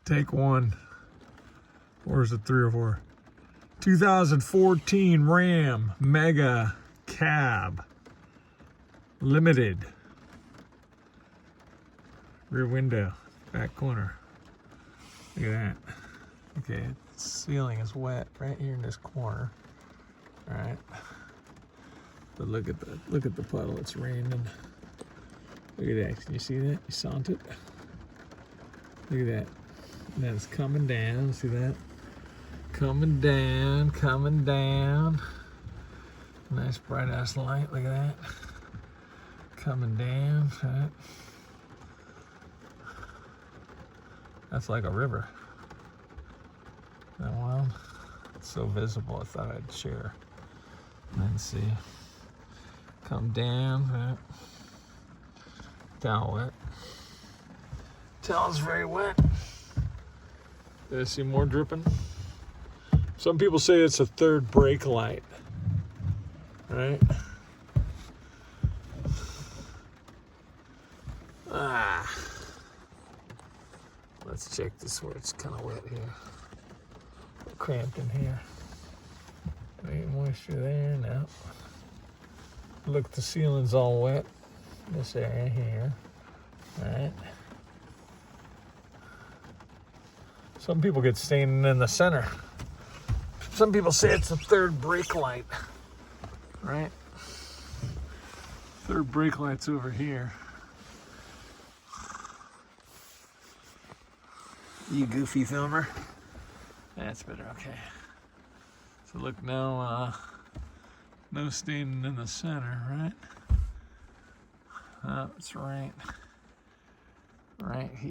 Take one. Or is it 3 or 4? 2014 Ram Mega Cab. Limited. Rear window. Back corner. Look at that. Okay, the ceiling is wet right here in this corner. Alright. But look at the puddle, it's raining. Look at that. Can you see that? You saw it? Look at that. And then it's coming down. See that? Coming down, coming down. Nice bright ass light. Look at that. Coming down. Right? That's like a river. That wild? It's so visible, I thought I'd share. And then see. Come down. Right? Towel wet. Towel's very wet. Did I see more dripping? Some people say it's a third brake light. Right? Let's check this where it's kind of wet here. Cramped in here. Any moisture there? No. Look, the ceiling's all wet. This area here. Right. Some people get staining in the center. Some people say it's a third brake light. Right? Third brake light's over here. You goofy filmer. That's better, okay. So look, no staining in the center, right? Oh, it's right here.